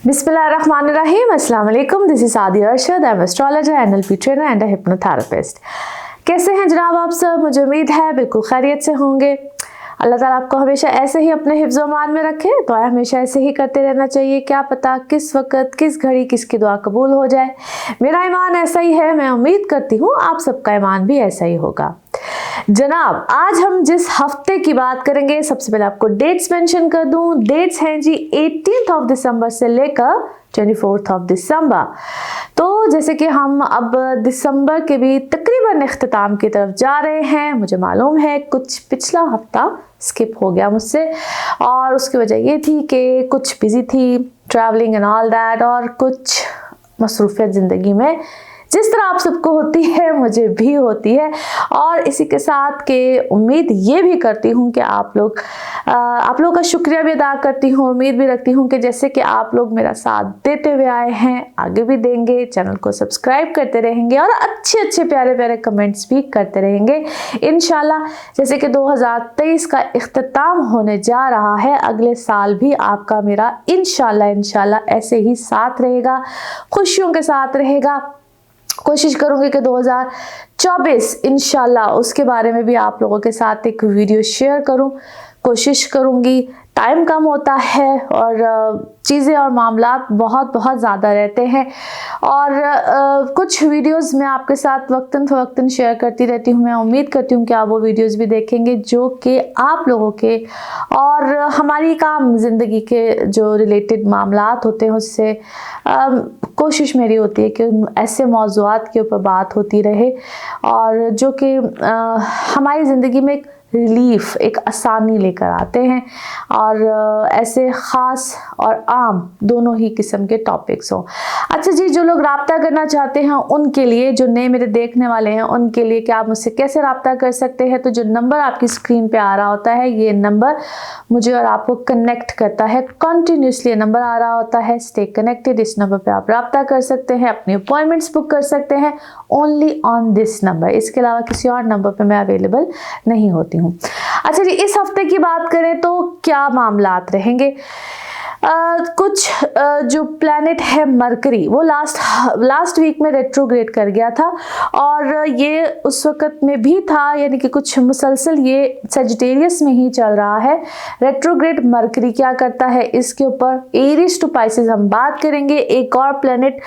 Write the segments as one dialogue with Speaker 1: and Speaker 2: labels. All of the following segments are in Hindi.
Speaker 1: बिस्मिल्लाहिर्रहमानिर्रहीम। अस्सलाम वालेकुम। दिस इज सादी Arshad. I am astrologer, NLP trainer and a hypnotherapist. कैसे हैं जनाब आप सब? मुझे उम्मीद है बिल्कुल खैरियत से होंगे। अल्लाह ताला आपको हमेशा ऐसे ही अपने हिफ्ज़ मान में रखे। दुआ हमेशा ऐसे ही करते रहना चाहिए। क्या पता किस वक्त किस घड़ी किसकी दुआ कबूल हो जाए। मेरा ईमान ऐसा ही है, मैं उम्मीद करती हूँ आप सबका ईमान भी ऐसा ही होगा। जनाब आज हम जिस हफ्ते की बात करेंगे, सबसे पहले आपको डेट्स मेंशन कर दूं। डेट्स हैं जी 18 दिसंबर से लेकर 24 दिसंबर। तो जैसे कि हम अब दिसंबर के भी तकरीबन इख्तिताम की तरफ जा रहे हैं। मुझे मालूम है कुछ पिछला हफ्ता स्किप हो गया मुझसे, और उसकी वजह ये थी कि कुछ बिजी थी, ट्रैवलिंग एंड ऑल दैट, और कुछ मसरूफियत ज़िंदगी में जिस तरह आप सबको होती है मुझे भी होती है। और इसी के साथ के उम्मीद ये भी करती हूँ कि आप लोगों का शुक्रिया भी अदा करती हूँ। उम्मीद भी रखती हूँ कि जैसे कि आप लोग मेरा साथ देते हुए आए हैं, आगे भी देंगे, चैनल को सब्सक्राइब करते रहेंगे और अच्छे अच्छे प्यारे प्यारे कमेंट्स भी करते रहेंगे इंशाल्लाह। जैसे कि 2023 का इख्तिताम होने जा रहा है, अगले साल भी आपका मेरा इंशाल्लाह ऐसे ही साथ रहेगा, खुशियों के साथ रहेगा। कोशिश करूंगी कि 2024 इंशाल्लाह उसके बारे में भी आप लोगों के साथ एक वीडियो शेयर करूं। कोशिश करूंगी, टाइम कम होता है और चीज़ें और मामलात बहुत ज़्यादा रहते हैं, और कुछ वीडियोस मैं आपके साथ वक्तन फ़वक्तन शेयर करती रहती हूँ। मैं उम्मीद करती हूँ कि आप वो वीडियोस भी देखेंगे जो कि आप लोगों के और हमारी काम ज़िंदगी के जो रिलेटेड मामलात होते हैं उससे कोशिश मेरी होती है कि ऐसे मौज़ूआत के ऊपर बात होती रहे, और जो कि हमारी ज़िंदगी में एक रिलीफ, एक आसानी लेकर आते हैं, और ऐसे ख़ास और आम दोनों ही किस्म के टॉपिक्स हों। अच्छा जी, जो लोग राब्ता करना चाहते हैं उनके लिए, जो नए मेरे देखने वाले हैं उनके लिए कि आप मुझसे कैसे राब्ता कर सकते हैं, तो जो नंबर आपकी स्क्रीन पे आ रहा होता है, ये नंबर मुझे और आपको कनेक्ट करता है। कंटिन्यूसली नंबर आ रहा होता है, स्टे कनेक्टेड। इस नंबर पे आप राब्ता कर सकते हैं, अपनी अपॉइंटमेंट्स बुक कर सकते हैं ओनली ऑन दिस नंबर। इसके अलावा किसी और नंबर पे मैं अवेलेबल नहीं होती हूँ। अच्छा जी, इस हफ्ते की बात करें तो क्या मामलात रहेंगे। जो प्लैनेट है मरकरी, वो लास्ट वीक में रेट्रोग्रेड कर गया था, और ये उस वक्त में भी था, यानी कि कुछ मुसलसल ये सजिटेरियस में ही चल रहा है। रेट्रोग्रेड मरकरी क्या करता है इसके ऊपर एरीज टू पाइसेस हम बात करेंगे। एक और प्लैनेट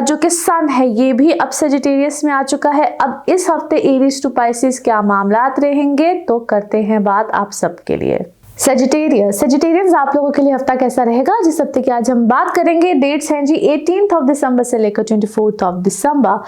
Speaker 1: जो कि सन है, ये भी अब सजिटेरियस में आ चुका है। अब इस हफ्ते एरीज टू पाइसेस क्या मामलात रहेंगे, तो करते हैं बात आप सबके लिए। सेजिटेरियंस आप लोगों के लिए हफ्ता कैसा रहेगा, जिस हफ्ते की आज हम बात करेंगे। डेट्स हैं जी 18 दिसंबर से लेकर 24 दिसंबर।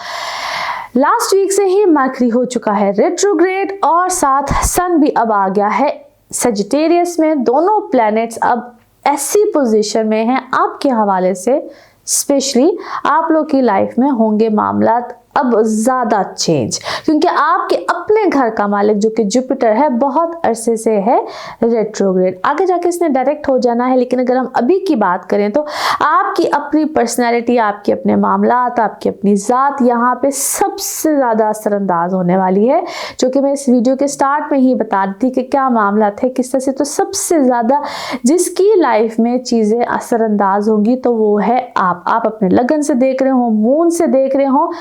Speaker 1: लास्ट वीक से ही मरकरी हो चुका है रेट्रोग्रेड, और साथ सन भी अब आ गया है सेजिटेरियस में। दोनों प्लैनेट्स अब ऐसी पोजीशन में हैं आपके हवाले से, स्पेशली आप लोग की लाइफ में होंगे मामलात अब ज़्यादा चेंज, क्योंकि आपके अपने घर का मालिक जो कि जुपिटर है बहुत अरसे से है रेट्रोग्रेड। आगे जाके इसने डायरेक्ट हो जाना है, लेकिन अगर हम अभी की बात करें तो आपकी अपनी पर्सनैलिटी, आपके अपने मामलात, आपकी अपनी ज़ात यहाँ पे सबसे ज़्यादा असरअंदाज होने वाली है, जो कि मैं इस वीडियो के स्टार्ट में ही बता दी कि क्या मामलात है किस तरह से। तो सबसे ज़्यादा जिसकी लाइफ में चीज़ें असरअंदाज होंगी तो वो है आप अपने लगन से देख रहे हो, मून से देख रहे हो,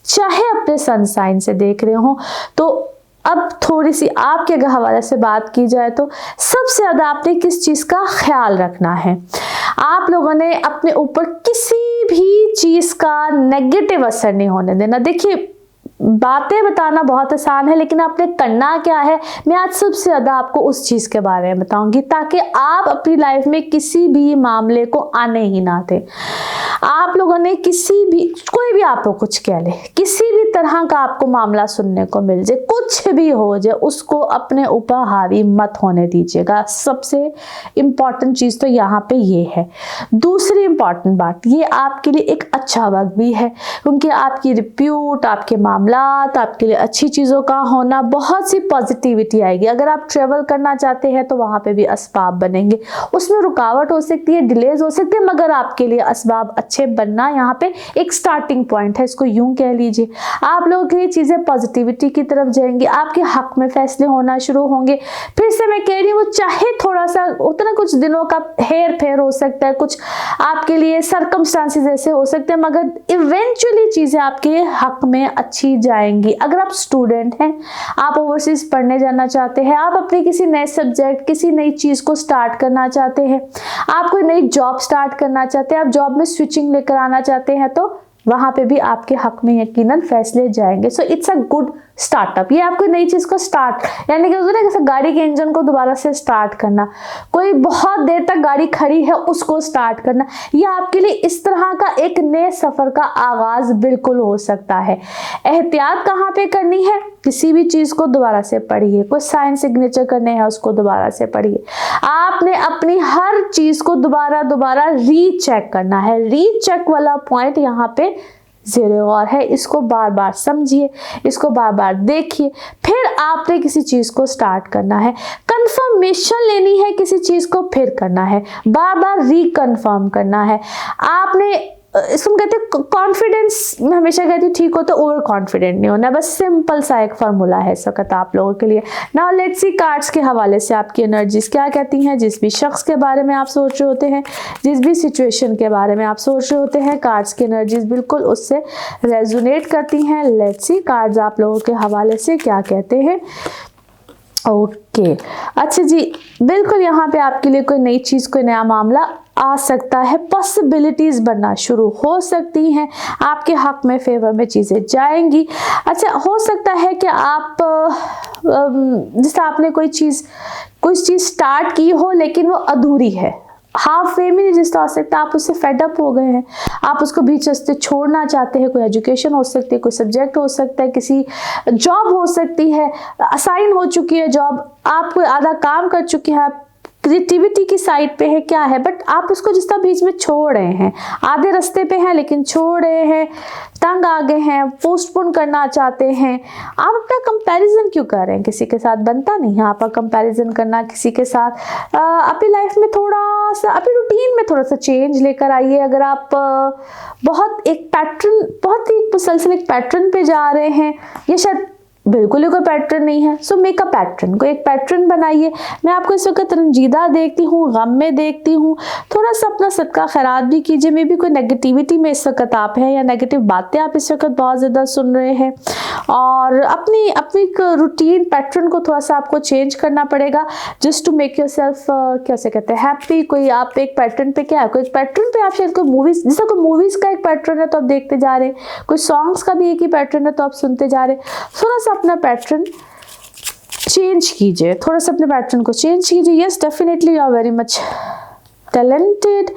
Speaker 1: चाहे अपने सनसाइन से देख रहे हो। तो अब थोड़ी सी आपके हवाले से बात की जाए तो सबसे ज़्यादा आपने किस चीज़ का ख्याल रखना है। आप लोगों ने अपने ऊपर किसी भी चीज़ का नेगेटिव असर नहीं होने देना। देखिए, बातें बताना बहुत आसान है, लेकिन आपने करना क्या है, मैं आज सबसे ज़्यादा आपको उस चीज़ के बारे में बताऊंगी, ताकि आप अपनी लाइफ में किसी भी मामले को आने ही ना दें। आप लोगों ने कोई भी आपको कुछ कह ले, किसी भी तरह का आपको मामला सुनने को मिल जाए, कुछ भी हो जाए, उसको अपने ऊपर हावी मत होने दीजिएगा। सबसे इम्पॉर्टेंट चीज़ तो यहाँ पे ये है। दूसरी इम्पॉर्टेंट बात, ये आपके लिए एक अच्छा वक्त भी है, क्योंकि आपकी रिप्यूट, आपके मामले मामलात, आपके लिए अच्छी चीज़ों का होना, बहुत सी पॉजिटिविटी आएगी। अगर आप ट्रेवल करना चाहते हैं तो वहाँ पे भी असबाब बनेंगे, उसमें रुकावट हो सकती है, डिलेज हो सकती है, मगर आपके लिए असबाब अच्छे बनना यहाँ पे एक स्टार्टिंग पॉइंट है, इसको यूं कह लीजिए। आप लोगों के लिए चीज़ें पॉजिटिविटी की तरफ जाएंगी, आपके हक में फैसले होना शुरू होंगे। फिर से मैं कह रही हूँ, चाहे थोड़ा सा उतना कुछ दिनों का हेर फेर हो सकता है, कुछ आपके लिए सर्कमस्टांसेस ऐसे हो सकते हैं, मगर इवेंचुअली चीज़ें आपके हक में अच्छी जाएंगी। अगर आप स्टूडेंट हैं, आप ओवरसीज पढ़ने जाना चाहते हैं, आप अपने किसी नए सब्जेक्ट, किसी नई चीज़ को स्टार्ट करना चाहते हैं, आप कोई नई जॉब स्टार्ट करना चाहते हैं, आप जॉब में स्विचिंग लेकर आना चाहते हैं, तो वहां पे भी आपके हक में यकीनन फैसले जाएंगे। So it's a good startup. ये आपको नई चीज को स्टार्ट, यानी कि जैसे गाड़ी के इंजन को दोबारा से स्टार्ट करना, कोई बहुत देर तक गाड़ी खड़ी है उसको स्टार्ट करना, ये आपके लिए इस तरह का एक नए सफर का आगाज बिल्कुल हो सकता है। एहतियात कहाँ पे करनी है? किसी भी चीज को दोबारा से पढ़िए, कोई साइन सिग्नेचर करने हैं उसको दोबारा से पढ़िए। आपने अपनी हर चीज को दोबारा रीचेक करना है। रीचेक वाला पॉइंट यहाँ पे ज़ेरो और है, इसको बार बार समझिए, इसको बार बार देखिए, फिर आपने किसी चीज़ को स्टार्ट करना है। कंफर्मेशन लेनी है किसी चीज़ को, फिर करना है, बार बार रिकन्फर्म करना है। आपने इसको कहते हैं कॉन्फिडेंस, मैं हमेशा कहती हूँ ठीक हो तो ओवर कॉन्फिडेंट नहीं होना, बस सिंपल सा एक फार्मूला है इस वक्त आप लोगों के लिए। नाउ लेट्स सी कार्ड्स के हवाले से आपकी एनर्जीज क्या कहती हैं। जिस भी शख्स के बारे में आप सोच रहे होते हैं, जिस भी सिचुएशन के बारे में आप सोच रहे होते हैं, कार्ड्स की एनर्जीज बिल्कुल उससे रेजोनेट करती हैं। लेट्स सी कार्ड्स आप लोगों के हवाले से क्या कहते हैं। ओके अच्छा जी, बिल्कुल यहाँ पे आपके लिए कोई नई चीज़, कोई नया मामला आ सकता है, पॉसिबिलिटीज़ बनना शुरू हो सकती हैं, आपके हक में फेवर में चीज़ें जाएंगी। अच्छा, हो सकता है कि आप जैसे आपने कोई चीज़ स्टार्ट की हो लेकिन वो अधूरी है, हाफ वे में नहीं जिसका हो सकता है, आप उससे फेड अप हो गए हैं, आप उसको बीच रास्ते छोड़ना चाहते हैं। कोई एजुकेशन हो सकती है, कोई सब्जेक्ट हो सकता है, किसी जॉब हो सकती है, असाइन हो चुकी है जॉब, आप कोई आधा काम कर चुके हैं, आप क्रिएटिविटी की साइड पे है, क्या है, बट आप उसको जिस तरह बीच में छोड़ रहे हैं, आधे रास्ते पे हैं लेकिन छोड़ रहे हैं, तंग आ गए हैं, पोस्टपोन करना चाहते हैं। आप अपना कंपैरिजन क्यों कर रहे हैं? किसी के साथ बनता नहीं है आपका कंपैरिजन करना किसी के साथ। अपनी लाइफ में थोड़ा सा, अपनी रूटीन में थोड़ा सा चेंज लेकर आइए। अगर आप बहुत ही मुसलसल एक पैटर्न पे जा रहे हैं, ये शायद बिल्कुल ही कोई पैटर्न नहीं है, सो मेक अ पैटर्न, कोई एक पैटर्न बनाइए। मैं आपको इस वक्त रंजीदा देखती हूँ, गम में देखती हूँ, थोड़ा सा अपना सदका खैरात भी कीजिए। मे भी कोई नेगेटिविटी में इस वक्त आप हैं, या नेगेटिव बातें आप इस वक्त बहुत ज़्यादा सुन रहे हैं, और अपनी रूटीन पैटर्न को थोड़ा सा आपको चेंज करना पड़ेगा, just to make yourself कैसे कहते हैं हैप्पी। कोई आप एक पैटर्न पे क्या है, कोई पैटर्न पे आप शायद कोई मूवीज़, जैसे कोई मूवीज़ का एक पैटर्न है तो आप देखते जा रहे हैं, कोई सॉन्ग्स का भी एक ही पैटर्न है तो आप सुनते जा रहे हैं। थोड़ा सा अपना पैटर्न चेंज कीजिए, थोड़ा सा अपने पैटर्न को चेंज कीजिए। Yes definitely you are very much talented.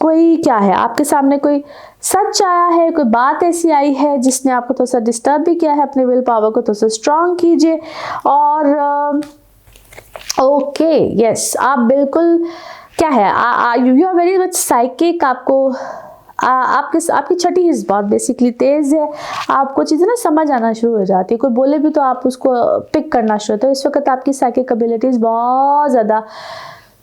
Speaker 1: कोई क्या है आपके सामने, कोई सच आया है, कोई बात ऐसी आई है जिसने आपको थोड़ा सा डिस्टर्ब भी किया है, अपने विल पावर को थोड़ा सा स्ट्रॉन्ग कीजिए। और ओके यस, आप बिल्कुल क्या है, you are very much psychic. आपको आपकी छठी हिस्स बहुत बेसिकली तेज़ है, आपको चीज़ें ना समझ आना शुरू हो जाती है, कोई बोले भी तो आप उसको पिक करना शुरू होते हो। इस वक्त आपकी साइकिक एबिलिटीज़ बहुत ज़्यादा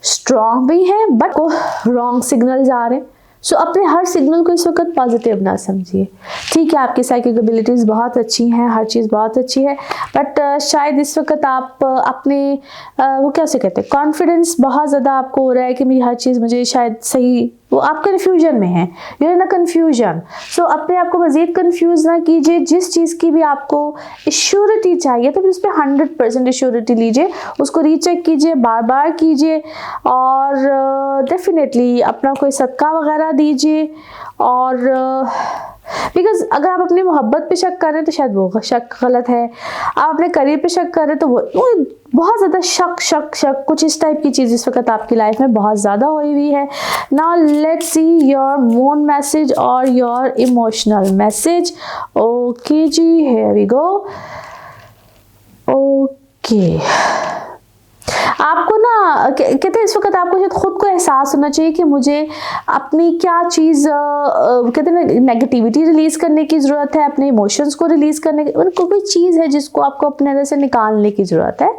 Speaker 1: स्ट्रॉन्ग भी हैं, बट को रॉन्ग सिग्नल्स आ रहे हैं। सो अपने हर सिग्नल को इस वक्त पॉजिटिव ना समझिए। ठीक है, आपकी साइकिक एबिलिटीज़ बहुत अच्छी हैं, हर चीज़ बहुत अच्छी है, बट शायद इस वक्त आप अपने वो कैसे कहते हैं, कॉन्फिडेंस बहुत ज़्यादा आपको हो रहा है कि मेरी हर चीज़ मुझे शायद सही, वो आप कन्फ्यूजन में हैं, you are in a confusion. So अपने आप को मज़ीद कन्फ्यूज़ ना कीजिए। जिस चीज़ की भी आपको एश्योरिटी चाहिए तो फिर उस पर 100% एश्योरिटी लीजिए, उसको रीचेक कीजिए, बार बार कीजिए, और डेफिनेटली अपना कोई सदका वगैरह दीजिए। और बिकॉज अगर आप अपनी मोहब्बत पे शक कर रहे हैं तो शायद वो शक गलत है, आप अपने करियर पे शक कर रहे हैं तो वो बहुत ज़्यादा शक कुछ इस टाइप की चीज़ इस वक्त आपकी लाइफ में बहुत ज़्यादा हुई हुई है। Now let's see your moon message और योर इमोशनल मैसेज। ओके जी, हियर वी गो। ओके, आपको ना कहते हैं इस वक्त आपको शायद खुद को एहसास होना चाहिए कि मुझे अपनी क्या चीज़ कहते हैं नेगेटिविटी रिलीज़ करने की ज़रूरत है, अपने इमोशंस को रिलीज़ करने की, मतलब कोई चीज़ है जिसको आपको अपने अंदर से निकालने की ज़रूरत है।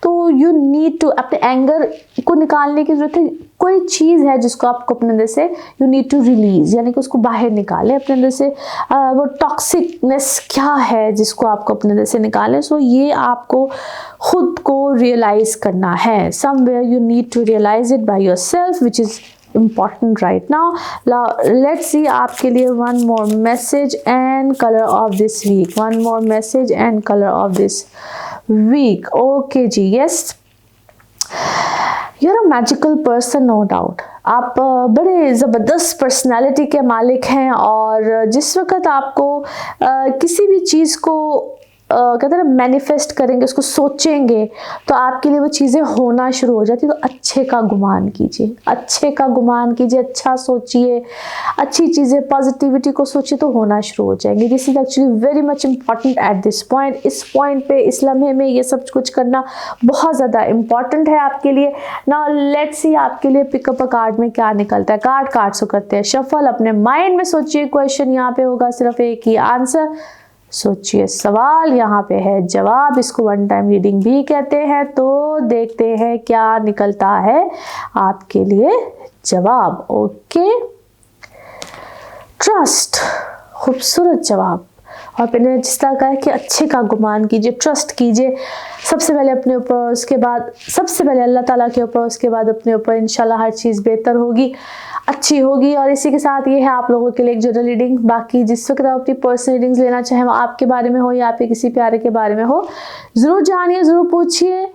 Speaker 1: तो यू नीड टू, अपने एंगर को निकालने की ज़रूरत है। कोई चीज़ है जिसको आपको अपने अंदर से यू नीड टू रिलीज़, यानी कि उसको बाहर निकालें अपने अंदर से। वो टॉक्सिकनेस क्या है जिसको आपको अपने अंदर से निकालें। सो ये आपको खुद को रियलाइज़ करना है। Somewhere you need to realise it by yourself, which is important right now. Let's see आपके लिए one more message and color of this week. One more message and color of this week. Okay ji, yes. You're a magical person, no doubt. आप बड़े ज़बरदस्त पर्सनालिटी के मालिक हैं, और जिस वक्त आपको किसी भी चीज़ को कहते हैं मैनिफेस्ट करेंगे, उसको सोचेंगे, तो आपके लिए वो चीज़ें होना शुरू हो जाती है। तो अच्छे का गुमान कीजिए, अच्छे का गुमान कीजिए, अच्छा सोचिए, अच्छी चीज़ें, पॉजिटिविटी को सोचिए, तो होना शुरू हो जाएंगे। This is actually very much important at this point. इस पॉइंट पे, इस लम्हे में ये सब कुछ करना बहुत ज़्यादा इम्पॉर्टेंट है आपके लिए। नाउ लेट्स सी आपके लिए पिकअप अ कार्ड में क्या निकलता है। कार्ड्स को करते हैं शफल। अपने माइंड में सोचिए क्वेश्चन, यहाँ पे होगा सिर्फ एक ही आंसर। सोचिए सवाल, यहाँ पे है जवाब। इसको वन टाइम रीडिंग भी कहते हैं। तो देखते हैं क्या निकलता है आपके लिए जवाब। ओके, ट्रस्ट, खूबसूरत जवाब। और मैंने जिस तरह कहा कि अच्छे का गुमान कीजिए, ट्रस्ट कीजिए सबसे पहले अपने ऊपर, उसके बाद सबसे पहले अल्लाह ताला के ऊपर, उसके बाद अपने ऊपर। इंशाल्लाह हर चीज़ बेहतर होगी, अच्छी होगी। और इसी के साथ ये है आप लोगों के लिए एक जनरल रीडिंग। बाकी जिस वक्त आप अपनी पर्सनल रीडिंग्स लेना चाहें, वो आपके बारे में हो या आपके किसी प्यारे के बारे में हो, ज़रूर जानिए, ज़रूर पूछिए।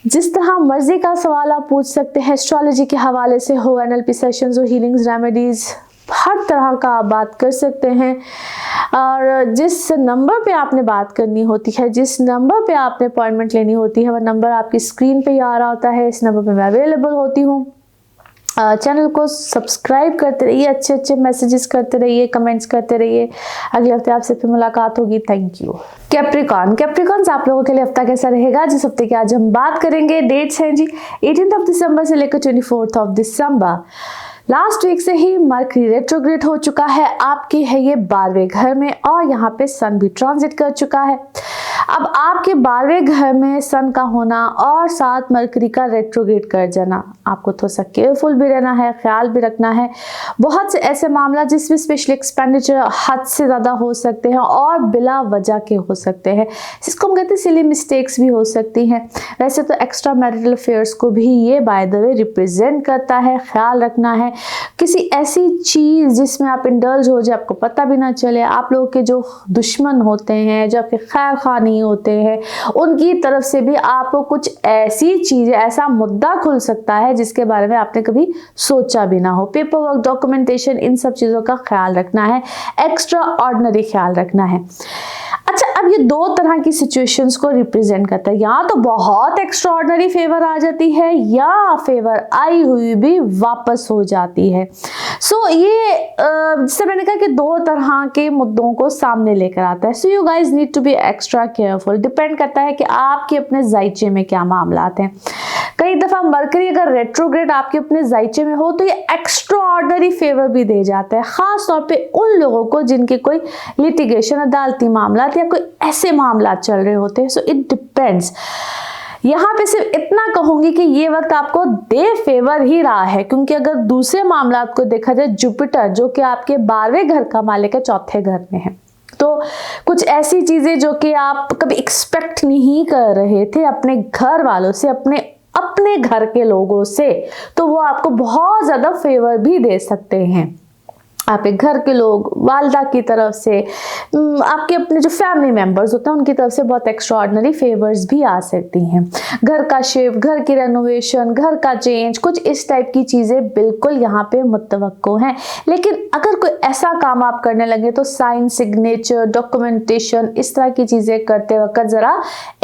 Speaker 1: जिस तरह मर्जी का सवाल आप पूछ सकते हैं, एस्ट्रोलॉजी के हवाले से हो, NLP सेशंस हो, हीलिंग्स, रेमेडीज़, हर तरह का आप बात कर सकते हैं। और जिस नंबर पे आपने बात करनी होती है, जिस नंबर पे आपने अपॉइंटमेंट लेनी होती है, वह नंबर आपकी स्क्रीन पे ही आ रहा होता है। इस नंबर पे मैं अवेलेबल होती हूँ। चैनल को सब्सक्राइब करते रहिए, अच्छे अच्छे मैसेजेस करते रहिए, कमेंट्स करते रहिए। अगले हफ्ते आपसे फिर मुलाकात होगी। Thank you. कैप्रिकॉन्स आप लोगों के लिए हफ्ता कैसा रहेगा, जिस हफ्ते की आज हम बात करेंगे। डेट्स हैं जी 18 दिसंबर से लेकर 24 दिसंबर। लास्ट वीक से ही मरकरी रेट्रोग्रेड हो चुका है, आपके है ये 12वें घर में, और यहाँ पे सन भी ट्रांजिट कर चुका है। अब आपके 12वें घर में सन का होना और साथ मरकरी का रेट्रोग्रेड कर जाना, आपको थोड़ा सा केयरफुल भी रहना है, ख्याल भी रखना है। बहुत से ऐसे मामला जिसमें स्पेशल एक्सपेंडिचर हद से ज़्यादा हो सकते हैं और बिला वजह के हो सकते हैं, जिसको हम कहते हैं सिली मिस्टेक्स भी हो सकती हैं। वैसे तो एक्स्ट्रा मैरिटल अफेयर्स को भी ये बाय द वे रिप्रेजेंट करता है। ख्याल रखना है किसी ऐसी चीज़ जिसमें आप इंडल्ज हो जाए, आपको पता भी ना चले। आप लोगों के जो दुश्मन होते हैं, जो आपके खैर खा नहीं होते हैं, उनकी तरफ से भी आपको कुछ ऐसी चीज़, ऐसा मुद्दा खुल सकता है जिसके बारे में आपने कभी सोचा भी ना हो। पेपर वर्क, डॉक्यूमेंटेशन, इन सब चीज़ों का ख्याल रखना है, एक्स्ट्रा ऑर्डिनरी ख्याल रखना है। अच्छा, अब ये दो तरह की सिचुएशंस को रिप्रेजेंट करता है। या तो बहुत एक्स्ट्रा ऑर्डिनरी फेवर आ जाती है, या फेवर आई हुई भी वापस हो जाती है। सो ये जैसे मैंने कहा कि दो तरह के मुद्दों को सामने लेकर आता है। So you guys need to be extra careful. Depend करता है कि आपके अपने जायचे में क्या मामलात हैं। कई दफ़ा मरकरी अगर रेट्रोग्रेड आपके अपने जायचे में हो तो ये एक्स्ट्रा ऑर्डिनरी फेवर भी दे जाता है, ख़ास तौर पे उन लोगों को जिनके कोई लिटिगेशन, अदालती मामला या कोई ऐसे मामला चल रहे होते हैं। So it depends. यहाँ पे सिर्फ इतना कहूंगी कि ये वक्त आपको दे फेवर ही रहा है, क्योंकि अगर दूसरे मामला को देखा जाए, जुपिटर जो कि आपके 12वें घर का मालिक है, 4थे घर में है, तो कुछ ऐसी चीजें जो कि आप कभी एक्सपेक्ट नहीं कर रहे थे अपने घर वालों से, अपने घर के लोगों से, तो वो आपको बहुत ज्यादा फेवर भी दे सकते हैं। आपके घर के लोग, वालदा की तरफ से, आपके अपने जो फैमिली मेंबर्स होते हैं उनकी तरफ से बहुत एक्स्ट्रा ऑर्डिनरी फेवर्स भी आ सकती हैं। घर का शिफ्ट, घर की रेनोवेशन, घर का चेंज, कुछ इस टाइप की चीज़ें बिल्कुल यहाँ पे मुतवक्को हैं। लेकिन अगर कोई ऐसा काम आप करने लगे तो साइन, सिग्नेचर, डॉक्यूमेंटेशन, इस तरह की चीज़ें करते वक्त ज़रा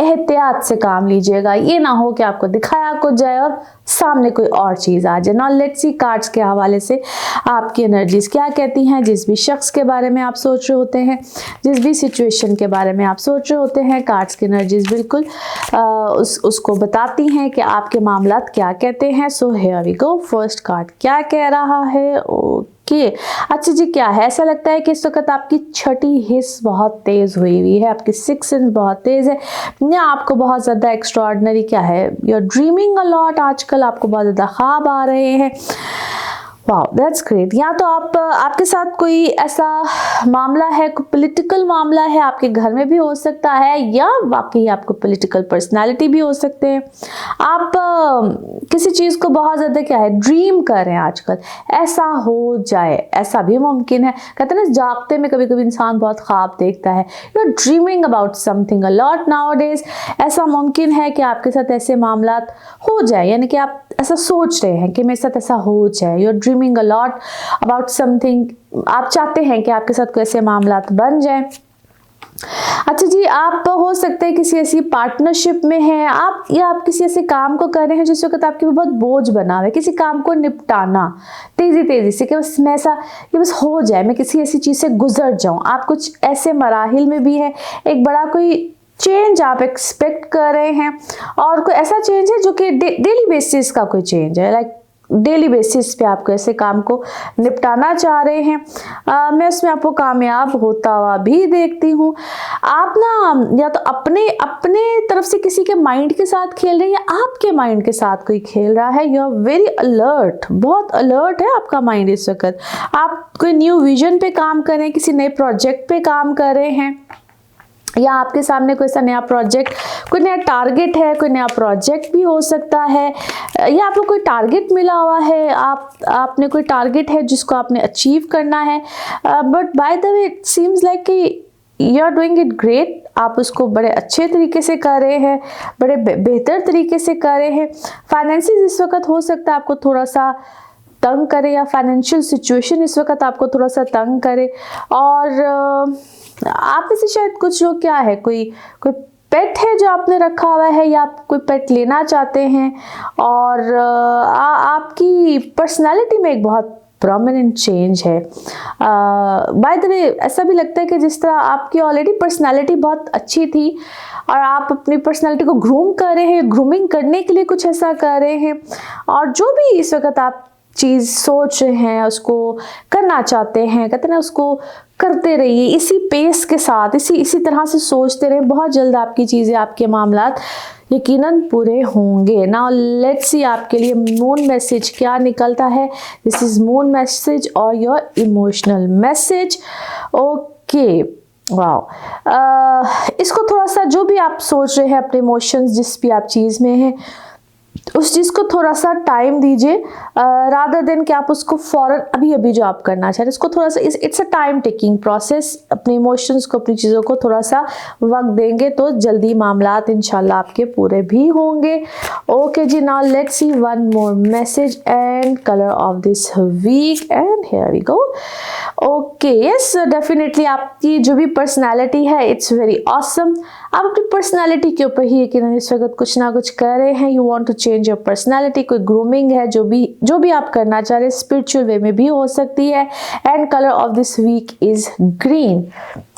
Speaker 1: एहतियात से काम लीजिएगा। ये ना हो कि आपको दिखाया कुछ जाए और सामने कोई और चीज़ आ जाए। नाउ लेट्स सी कार्ड्स के हवाले से आपकी एनर्जीज क्या कहती हैं, जिस भी शख्स के बारे में आप सोच रहे होते हैं, जिस भी सिचुएशन के बारे में आप सोच रहे होते हैं, कार्ड्स की एनर्जीज बिल्कुल उसको बताती हैं कि आपके मामलात क्या कहते हैं। So here we go, first card क्या कह रहा है। ओके, अच्छा जी, क्या है? ऐसा लगता है कि इस वक्त आपकी छठी हिस्स बहुत तेज़ हुई है, आपकी सिक्स सेंस बहुत तेज़ है, या आपको बहुत ज़्यादा एक्स्ट्रॉर्डनरी क्या है, you are dreaming a lot, आजकल आपको बहुत ज़्यादा ख्वाब आ रहे हैं। वाह, दैट्स ग्रेट। या तो आपके साथ कोई ऐसा मामला है, कोई पॉलिटिकल मामला है, आपके घर में भी हो सकता है, या वाकई आपको पॉलिटिकल पर्सनालिटी भी हो सकते हैं। आप किसी चीज़ को बहुत ज़्यादा क्या है, ड्रीम कर रहे हैं आजकल, ऐसा हो जाए, ऐसा भी मुमकिन है। कहते हैं ना, जागते में कभी कभी इंसान बहुत ख्वाब देखता है। You are dreaming about something a lot nowadays. ऐसा मुमकिन है कि आपके साथ ऐसे मामलात हो जाए, यानी कि आप ऐसा सोच रहे हैं कि मेरे साथ ऐसा हो जाए। You are dreaming a lot about something. आप चाहते हैं कि आपके साथ कोई ऐसे मामलात बन जाए। अच्छा जी, आप हो सकते हैं किसी ऐसी पार्टनरशिप में हैं आप, या आप किसी ऐसे काम को कर रहे हैं जिस वक्त आपके बहुत बोझ बना हुआ है, किसी काम को निपटाना तेजी से कि बस मैं ऐसा कि बस हो जाए, मैं किसी ऐसी चीज़ से गुजर जाऊं। आप कुछ ऐसे मराहिल में भी हैं, एक बड़ा कोई चेंज आप एक्सपेक्ट कर रहे हैं, और कोई ऐसा चेंज है जो कि डेली बेसिस का कोई चेंज है, लाइक डेली बेसिस पे आप ऐसे काम को निपटाना चाह रहे हैं। मैं उसमें आपको कामयाब होता हुआ भी देखती हूँ। आप ना या तो अपने तरफ से किसी के माइंड के साथ खेल रहे हैं, या आपके माइंड के साथ कोई खेल रहा है। यू आर वेरी अलर्ट, बहुत अलर्ट है आपका माइंड इस वक्त। आप कोई न्यू विजन पे काम कर रहे हैं, किसी नए प्रोजेक्ट पे काम कर रहे हैं, या आपके सामने कोई ऐसा नया प्रोजेक्ट, कोई नया टारगेट है, कोई नया प्रोजेक्ट भी हो सकता है, या आपको कोई टारगेट मिला हुआ है, आपने कोई टारगेट है जिसको आपने अचीव करना है। But by the way it seems like कि you are doing it great. आप उसको बड़े अच्छे तरीके से कर रहे हैं, बड़े बेहतर तरीके से कर रहे हैं। फाइनेंसिस इस वक्त हो सकता है आपको थोड़ा सा तंग करे, या फाइनेंशियल सिचुएशन इस वक्त आपको थोड़ा सा तंग करे, और आप में से शायद कुछ लोग क्या है, कोई पेट है जो आपने रखा हुआ है, या आप कोई पेट लेना चाहते हैं, और आपकी पर्सनालिटी में एक बहुत प्रोमिनेंट चेंज है। बाय द वे ऐसा भी लगता है कि जिस तरह आपकी ऑलरेडी पर्सनालिटी बहुत अच्छी थी, और आप अपनी पर्सनालिटी को ग्रूम कर रहे हैं, ग्रूमिंग करने के लिए कुछ ऐसा कर रहे हैं, और जो भी इस वक्त आप चीज़ सोच रहे हैं, उसको करना चाहते हैं, कहते हैं ना, उसको करते रहिए इसी पेस के साथ, इसी तरह से सोचते रहे। बहुत जल्द आपकी चीज़ें, आपके मामलात यकीनन पूरे होंगे। नाउ लेट्स सी आपके लिए मून मैसेज क्या निकलता है। दिस इज मून मैसेज और your emotional message. Okay, wow, इसको थोड़ा सा, जो भी आप सोच रहे हैं, अपने इमोशंस जिस भी आप चीज़ में हैं, उस चीज़ को थोड़ा सा टाइम दीजिए, रादर देन कि आप उसको फौरन अभी जो आप करना चाहते हैं, इसको थोड़ा सा, it's a time taking process. अपने इमोशंस को, अपनी चीज़ों को थोड़ा सा वक्त देंगे तो जल्दी मामलात इंशाल्लाह आपके पूरे भी होंगे। ओके जी, now let's see one more message and colour of this week, and here we go. Okay, yes, definitely आपकी जो भी पर्सनैलिटी है, इट्स वेरी ऑसम। आप अपनी पर्सनैलिटी के ऊपर ही यकीनन इस वक्त कुछ ना कुछ कर रहे हैं। You want to change your personality, कोई ग्रूमिंग है, जो भी आप करना चाह रहे हैं, स्पिरिचुअल वे में भी हो सकती है। And colour of this week is green,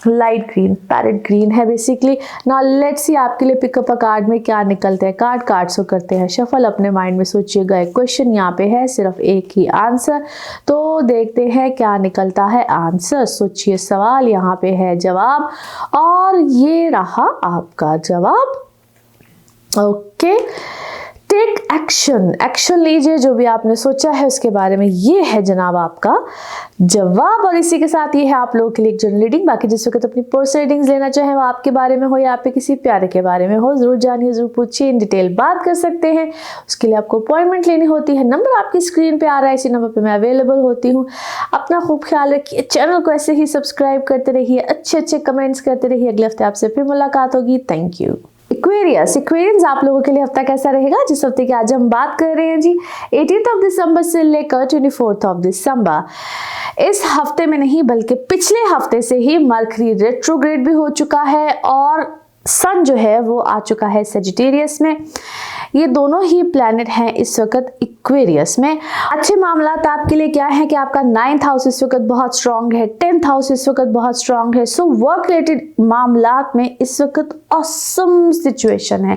Speaker 1: light green, parrot green है बेसिकली। नाउ लेट्स सी आपके लिए पिकअप अ कार्ड में क्या निकलते हैं। कार्ड्स को करते हैं शफल। अपने माइंड में सोचिएगा, एक क्वेश्चन यहाँ पे है, सिर्फ एक ही आंसर, तो देखते हैं क्या निकलता है आंसर। सोचिए सवाल, यहाँ पे है जवाब, और ये रहा आपका जवाब। ओके, टेक एक्शन लीजिए, जो भी आपने सोचा है उसके बारे में। ये है जनाब आपका जवाब। और इसी के साथ ये है आप लोगों के लिए एक जनरल रीडिंग। बाकी जिस वक्त अपनी पर्सनल रीडिंग्स लेना चाहे, वो आपके बारे में हो या आपके किसी प्यारे के बारे में हो, जरूर जानिए, जरूर पूछिए, इन डिटेल बात कर सकते हैं। उसके लिए आपको अपॉइंटमेंट लेनी होती है। नंबर आपकी स्क्रीन पे आ रहा है, इसी नंबर पे मैं अवेलेबल होती हूँ। अपना खूब ख्याल रखिए, चैनल को ऐसे ही सब्सक्राइब करते रहिए, अच्छे कमेंट्स करते रहिए। अगले हफ्ते आपसे फिर मुलाकात होगी। Thank you. एक्वेरियस आप लोगों के लिए हफ्ता कैसा रहेगा, जिस हफ्ते की आज हम बात कर रहे हैं जी, 18 दिसंबर से लेकर 24 दिसंबर। इस हफ्ते में नहीं बल्कि पिछले हफ्ते से ही मरकरी रेट्रोग्रेड भी हो चुका है, और सन जो है वो आ चुका है सेजिटेरियस में। ये दोनों ही प्लैनेट हैं इस वक्त इक्वेरियस में। अच्छे मामलात आपके लिए क्या है कि आपका 9th हाउस इस वक्त बहुत स्ट्रांग है, 10th हाउस इस वक्त बहुत स्ट्रांग है। सो वर्क रिलेटेड मामलात में इस वक्त ऑसम सिचुएशन है।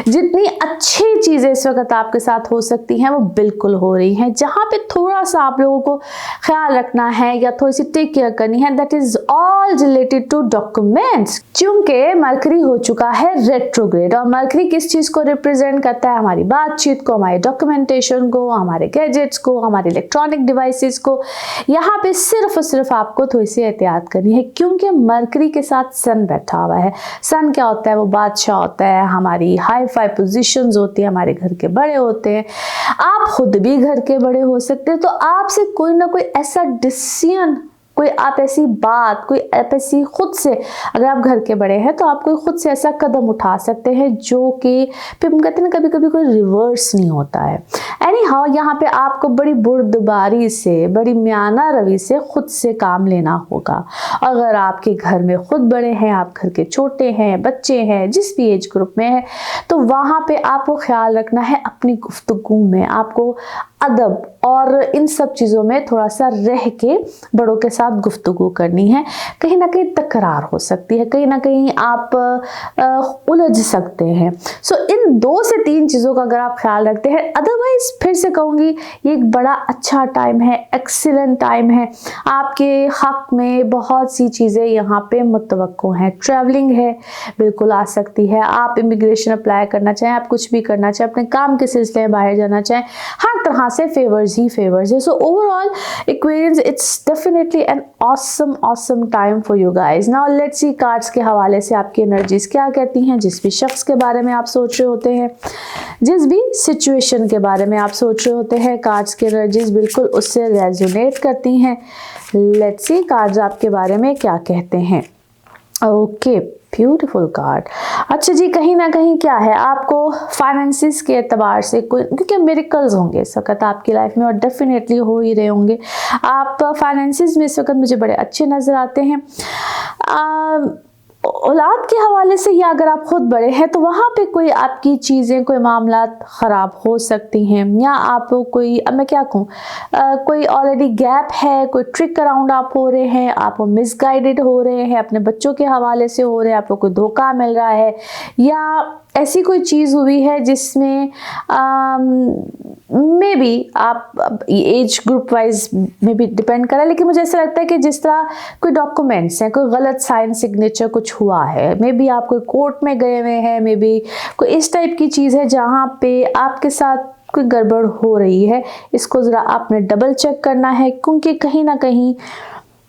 Speaker 1: जितनी अच्छी चीजें इस वक्त आपके साथ हो सकती हैं वो बिल्कुल हो रही हैं। जहां पे थोड़ा सा आप लोगों को ख्याल रखना है या थोड़ी सी टेक केयर करनी है, that is all related to documents. क्योंकि मरकरी हो चुका है रेट्रोग्रेड, और मरकरी किस चीज को रिप्रेजेंट करता है? हमारी बातचीत को, हमारे डॉक्यूमेंटेशन को, हमारे गैजेट्स को, हमारे इलेक्ट्रॉनिक डिवाइसेस को। यहाँ पे सिर्फ और सिर्फ आपको थोड़ी सी एहतियात करनी है, क्योंकि मरकरी के साथ सन बैठा हुआ है। सन क्या होता है? वो बादशाह होता है, हमारी हाई फाई पोजीशंस होती है, हमारे घर के बड़े होते हैं। आप खुद भी घर के बड़े हो सकते हैं, तो आपसे कोई ना कोई ऐसा डिसीजन, कोई आप ऐसी बात, कोई आप ऐसी खुद से, अगर आप घर के बड़े हैं तो आप कोई खुद से ऐसा कदम उठा सकते हैं जो कि फिर हम कहते हैं ना, कभी कभी कोई रिवर्स नहीं होता है। एनी हाउ, यहाँ पे आपको बड़ी बुर्दबारी से, बड़ी म्याना रवि से खुद से काम लेना होगा। अगर आपके घर में खुद बड़े हैं, आप घर के छोटे हैं, बच्चे हैं, जिस भी एज ग्रुप में है, तो वहाँ पे आपको ख्याल रखना है अपनी गुफ्तगू में। आपको अदब और इन सब चीज़ों में थोड़ा सा रह के बड़ों के साथ गुफ्तगू करनी है। कहीं ना कहीं तकरार हो सकती है, कहीं ना कहीं आप उलझ सकते हैं। सो इन 2 से 3 चीज़ों का अगर आप ख्याल रखते हैं, अदरवाइज फिर से कहूँगी ये एक बड़ा अच्छा टाइम है, एक्सीलेंट टाइम है। आपके हक में बहुत सी चीज़ें यहाँ पे मुतवक्को हैं। ट्रैवलिंग है, बिल्कुल आ सकती है। आप इमिग्रेशन अप्लाई करना चाहें, आप कुछ भी करना चाहें, अपने काम के सिलसिले में बाहर जाना चाहें, हर तरह से फेवर्स ही फेवर्स है। So overall Aquarians, it's definitely an awesome time for you guys. Now let's C cards के हवाले से आपकी एनर्जीज क्या कहती हैं। जिस भी शख्स के बारे में आप सोच रहे होते हैं, जिस भी सिचुएशन के बारे में आप सोच रहे होते हैं, कार्ड्स की एनर्जीज बिल्कुल उससे रेजोनेट करती हैं। लेट्स सी कार्ड्स आपके बारे में क्या कहते हैं। Okay, beautiful card. अच्छा जी, कहीं ना कहीं क्या है, आपको फाइनेंसिस के एतबार से कोई, क्योंकि मिरेकल्स होंगे इस वक्त आपकी लाइफ में और डेफिनेटली हो ही रहे होंगे। आप फाइनेंसिस में इस वक्त मुझे बड़े अच्छे नज़र आते हैं। औलाद के हवाले से, या अगर आप खुद बड़े हैं तो वहाँ पे कोई आपकी चीज़ें, कोई मामलात ख़राब हो सकती हैं, या आप कोई, अब मैं क्या कहूँ, कोई ऑलरेडी गैप है, कोई ट्रिक अराउंड आप हो रहे हैं, आप मिसगाइडेड हो रहे हैं, अपने बच्चों के हवाले से हो रहे हैं, आपको कोई धोखा मिल रहा है, या ऐसी कोई चीज़ हुई है जिसमें मे बी आप एज ग्रुप वाइज में भी डिपेंड करा, लेकिन मुझे ऐसा लगता है कि जिस तरह कोई डॉक्यूमेंट्स हैं, कोई गलत साइन सिग्नेचर कुछ हुआ है, मे बी आप कोई कोर्ट में गए हुए हैं, मे बी कोई इस टाइप की चीज़ है जहाँ पे आपके साथ कोई गड़बड़ हो रही है। इसको ज़रा आपने डबल चेक करना है, क्योंकि कहीं ना कहीं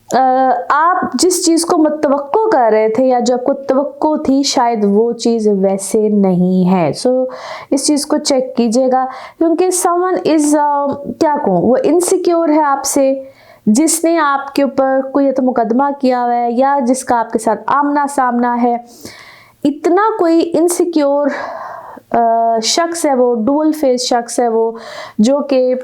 Speaker 1: आप जिस चीज़ को मुतवक्को कर रहे थे या जो आपको तवक्को थी, शायद वो चीज़ वैसे नहीं है। सो इस चीज़ को चेक कीजिएगा, क्योंकि समवन इज़ क्या कहूँ, वो इनसिक्योर है आपसे, जिसने आपके ऊपर कोई या तो मुकदमा किया हुआ है या जिसका आपके साथ आमना सामना है। इतना कोई इनसिक्योर शख्स है वो, डुअल फेस शख्स है वो, जो कि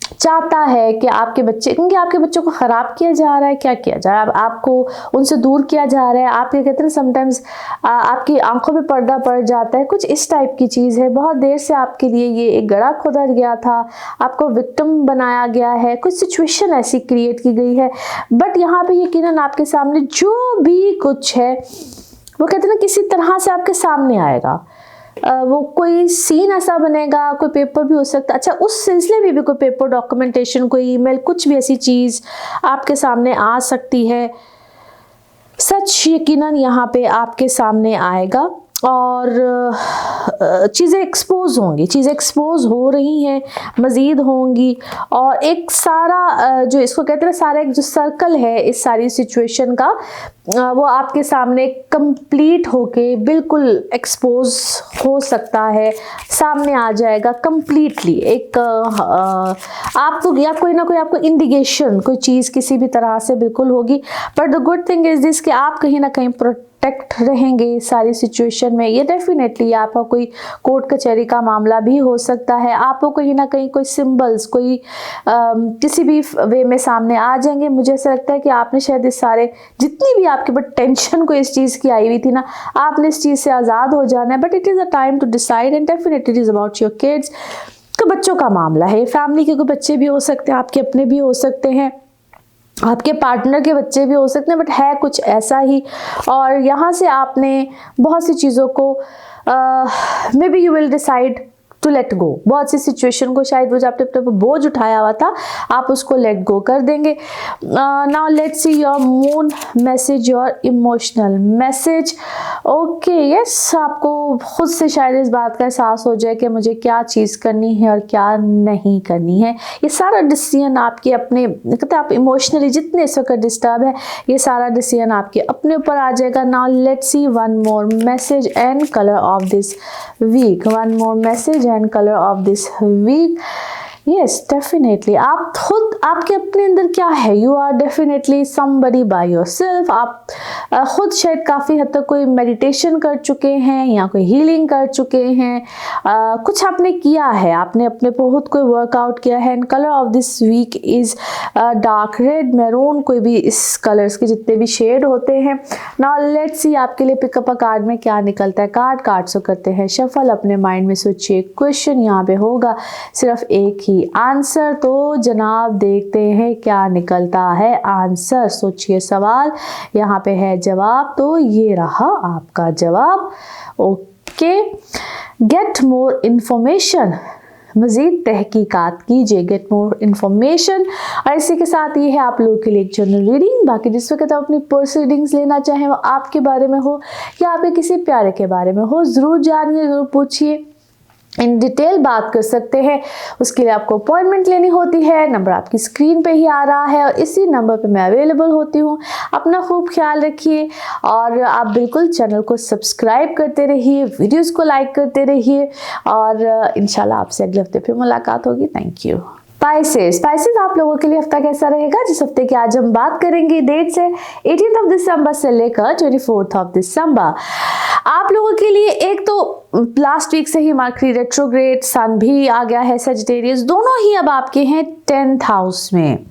Speaker 1: चाहता है कि आपके बच्चे, क्योंकि आपके बच्चों को ख़राब किया जा रहा है, क्या किया जा रहा है, आपको उनसे दूर किया जा रहा है। आप ये कहते हैं समटाइम्स आपकी आंखों पे पर्दा पड़ जाता है, कुछ इस टाइप की चीज़ है। बहुत देर से आपके लिए ये एक गड़ा खोदा गया था, आपको विक्टिम बनाया गया है, कुछ सिचुएशन ऐसी क्रिएट की गई है। बट यहाँ पे यकीनन आपके सामने जो भी कुछ है वो कहते हैं ना, किसी तरह से आपके सामने आएगा। वो कोई सीन ऐसा बनेगा, कोई पेपर भी हो सकता है, अच्छा उस सिलसिले में भी कोई पेपर, डॉक्यूमेंटेशन, कोई ईमेल, कुछ भी ऐसी चीज़ आपके सामने आ सकती है। सच यकीनन यहाँ पे आपके सामने आएगा और चीज़ें एक्सपोज होंगी, चीज़ें एक्सपोज हो रही हैं, मज़ीद होंगी। और एक सारा जो इसको कहते हैं सारा एक जो सर्कल है इस सारी सिचुएशन का, वो आपके सामने कंप्लीट होके बिल्कुल एक्सपोज हो सकता है, सामने आ जाएगा कंप्लीटली। एक आपको या कोई ना कोई आपको इंडिकेशन, कोई चीज़ किसी भी तरह से बिल्कुल होगी। But the good thing is this कि आप कहीं ना कहीं परफेक्ट रहेंगे सारी सिचुएशन में। ये डेफिनेटली आपका कोई कोर्ट कचहरी का मामला भी हो सकता है, आपको कहीं ना कहीं कोई सिंबल्स कोई किसी भी वे में सामने आ जाएंगे। मुझे ऐसा लगता है कि आपने शायद इस सारे जितनी भी आपके ऊपर टेंशन को इस चीज़ की आई हुई थी ना, आपने इस चीज़ से आज़ाद हो जाना है। But it is a time to decide and definitely it is about your kids. तो बच्चों का मामला है, फैमिली के कोई बच्चे भी हो सकते हैं, आपके अपने भी हो सकते हैं, आपके पार्टनर के बच्चे भी हो सकते हैं, बट है कुछ ऐसा ही। और यहाँ से आपने बहुत सी चीज़ों को maybe you will decide to let go. बहुत सी सिचुएशन को शायद वो जो आपने अपने बोझ उठाया हुआ था आप उसको लेट गो कर देंगे। Now let's see your moon message, your emotional message. Okay yes, आपको खुद से शायद इस बात का एहसास हो जाए कि मुझे क्या चीज़ करनी है और क्या नहीं करनी है। ये सारा डिसीजन आपके अपने, कहते हैं आप इमोशनली जितने इस वक्त डिस्टर्ब है, ये सारा डिसीजन आपके अपने ऊपर आ जाएगा। Now let's see one more message and colour of this week. One more message and colour of this week. Yes definitely आप खुद, आपके अपने अंदर क्या है, you are definitely somebody by yourself. आप खुद शायद काफ़ी हद तक कोई मेडिटेशन कर चुके हैं या कोई हीलिंग कर चुके हैं, कुछ आपने किया है, आपने अपने बहुत कोई वर्कआउट किया है। And colour of this week is dark red, maroon, कोई भी इस कलर्स के जितने भी शेड होते हैं। नाउ लेट्स सी आपके लिए पिकअप अ कार्ड में क्या निकलता है। कार्ड से करते हैं शफल, अपने माइंड में सोचिए क्वेश्चन, यहाँ पे होगा सिर्फ एक ही आंसर। तो जनाब देखते हैं क्या निकलता है आंसर। सोचिए सवाल, यहाँ पे है जवाब, तो ये रहा आपका जवाब। ओके, गेट मोर इंफॉर्मेशन, मज़ीद तहकीकात कीजिए, गेट मोर इन्फॉर्मेशन। और इसी के साथ ये है आप लोगों के लिए एक जनरल रीडिंग। बाकी जिस वक्त आप अपनी पर्सनल रीडिंग्स लेना चाहें वो आपके बारे में हो या आपके किसी प्यारे के बारे में हो, ज़रूर जानिए, ज़रूर पूछिए, इन डिटेल बात कर सकते हैं। उसके लिए आपको अपॉइंटमेंट लेनी होती है। नंबर आपकी स्क्रीन पे ही आ रहा है और इसी नंबर पे मैं अवेलेबल होती हूँ। अपना खूब ख्याल रखिए और आप बिल्कुल चैनल को सब्सक्राइब करते रहिए, वीडियोस को लाइक करते रहिए और इंशाल्लाह आपसे अगले हफ्ते फिर मुलाकात होगी। Thank you. स्पाइसेस आप लोगों के लिए हफ्ता कैसा रहेगा, जिस हफ्ते की आज हम बात करेंगे। डेट्स है 18 दिसंबर से लेकर 24 दिसंबर। आप लोगों के लिए एक तो लास्ट वीक से ही मरकरी रेट्रोग्रेड, सन भी आ गया है, सजिटेरियस दोनों ही अब आपके हैं 10th हाउस में।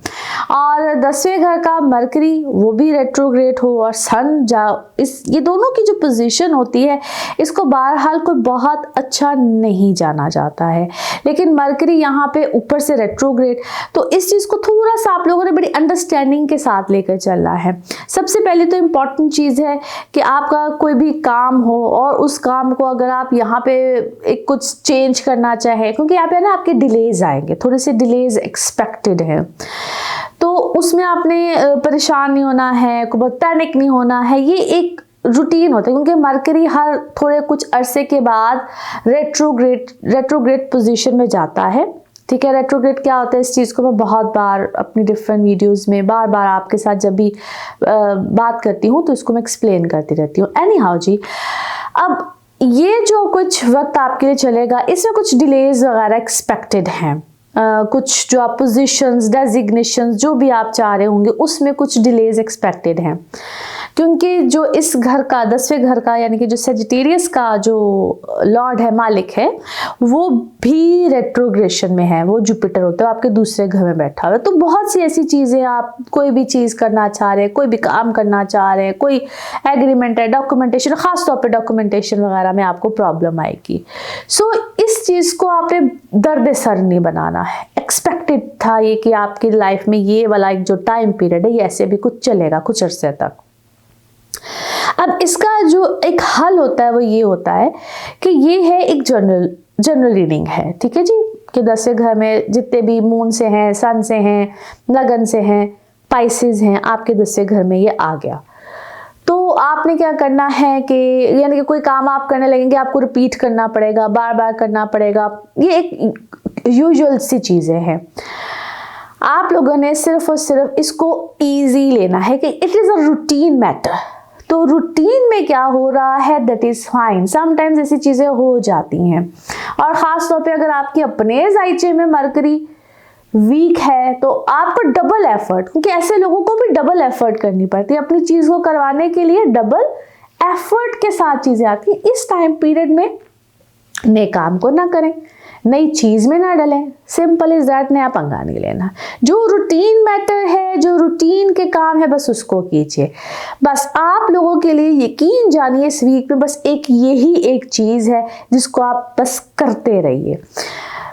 Speaker 1: और 10वें घर का मरकरी वो भी रेट्रोग्रेड हो और सन ये दोनों की जो पोजीशन होती है इसको बहरहाल कोई बहुत अच्छा नहीं जाना जाता है, लेकिन मरकरी यहाँ पे ऊपर से रेट्रोग्रेड, तो इस चीज़ को थोड़ा सा आप लोगों ने बड़ी अंडरस्टैंडिंग के साथ लेकर चलना है। सबसे पहले तो इम्पॉर्टेंट चीज़ है कि आपका कोई भी काम हो और उस काम को अगर आप यहाँ पे एक कुछ चेंज करना चाहें, क्योंकि यहाँ पे ना आपके डिलेज आएंगे, थोड़े से डिलेज एक्सपेक्टेड हैं, तो उसमें आपने परेशान नहीं होना है, बहुत पैनिक नहीं होना है। ये एक रूटीन होता है क्योंकि मरकरी हर थोड़े कुछ अरसे के बाद रेट्रोग्रेड पोजीशन में जाता है। ठीक है, रेट्रोग्रेड क्या होता है, इस चीज़ को मैं बहुत बार अपनी डिफरेंट वीडियोस में बार बार आपके साथ जब भी बात करती हूँ तो इसको मैं एक्सप्लेन करती रहती हूँ। एनी हाउ जी, अब ये जो कुछ वक्त आपके लिए चलेगा इसमें कुछ डिलेज वगैरह एक्सपेक्टेड हैं। कुछ जो आप पोजीशंस, डेजिग्नेशंस जो भी आप चाह रहे होंगे उसमें कुछ डिलेज एक्सपेक्टेड हैं, क्योंकि जो इस घर का 10वें घर का यानी कि जो सेजिटेरियस का जो लॉर्ड है, मालिक है, वो भी रेट्रोग्रेशन में है, वो जुपिटर होता है, आपके दूसरे घर में बैठा हुआ है। तो बहुत सी ऐसी चीज़ें, आप कोई भी चीज़ करना चाह रहे हैं, कोई भी काम करना चाह रहे हैं, कोई एग्रीमेंट है, डॉक्यूमेंटेशन, ख़ास तौर पे डॉक्यूमेंटेशन वगैरह में आपको प्रॉब्लम आएगी। सो इस चीज़ को आपने दर्द सर नहीं बनाना है। एक्सपेक्टेड था ये कि आपकी लाइफ में ये वाला एक जो टाइम पीरियड है ये ऐसे भी कुछ चलेगा कुछ अरसे तक। अब इसका जो एक हल होता है वो ये होता है कि ये है एक जनरल रीडिंग है, ठीक है जी, कि 10वें घर में जितने भी मून से हैं, सन से हैं, लगन से हैं, पाइसेस हैं, आपके 10वें घर में ये आ गया। तो आपने क्या करना है कि यानी कि कोई काम आप करने लगेंगे आपको रिपीट करना पड़ेगा, बार बार करना पड़ेगा, ये एक यूजुअल सी चीज़ें हैं। आप लोगों ने सिर्फ और सिर्फ इसको इजी लेना है कि it is a routine matter. तो रूटीन में क्या हो रहा है दैट इज़ फाइन, समटाइम्स ऐसी चीज़ें हो जाती हैं। और ख़ास तौर पे अगर आपके अपने जायचे में मरकरी वीक है तो आपको डबल एफर्ट, क्योंकि ऐसे लोगों को भी डबल एफर्ट करनी पड़ती है अपनी चीज़ को करवाने के लिए, डबल एफर्ट के साथ चीज़ें आती हैं। इस टाइम पीरियड में नए काम को ना करें, नई चीज़ में ना डलें, सिंपल इज दैट, नया पंगा नहीं लेना। जो रूटीन मैटर है, जो रूटीन के काम है, बस उसको कीजिए। बस आप लोगों के लिए यकीन जानिए इस वीक में बस यही एक चीज़ है जिसको आप बस करते रहिए।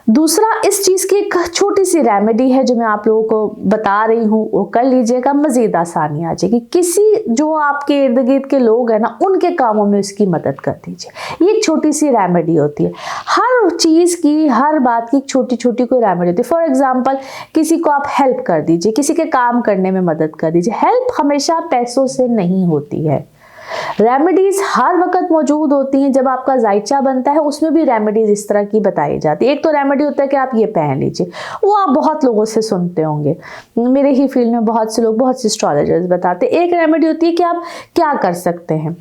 Speaker 1: दूसरा, इस चीज़ की एक छोटी सी रेमेडी है जो मैं आप लोगों को बता रही हूँ, वो कर लीजिएगा, मज़ीद आसानी आ जाएगी। किसी जो आपके इर्द गिर्द के लोग हैं ना, उनके कामों में उसकी मदद कर दीजिए। ये एक छोटी सी रेमेडी होती है। हर चीज़ की, हर बात की छोटी छोटी कोई रेमेडी होती है। फॉर एग्जाम्पल, किसी को आप हेल्प कर दीजिए, किसी के काम करने में मदद कर दीजिए। हेल्प हमेशा पैसों से नहीं होती है। रेमेडीज हर वक्त मौजूद होती हैं। जब आपका जायचा बनता है उसमें भी रेमेडीज इस तरह की बताई जाती है। एक तो रेमेडी होता है कि आप ये पहन लीजिए, वो आप बहुत लोगों से सुनते होंगे, मेरे ही फील्ड में बहुत से लोग, बहुत से एस्ट्रोलॉजर्स बताते हैं। एक रेमेडी होती है कि आप क्या कर सकते हैं,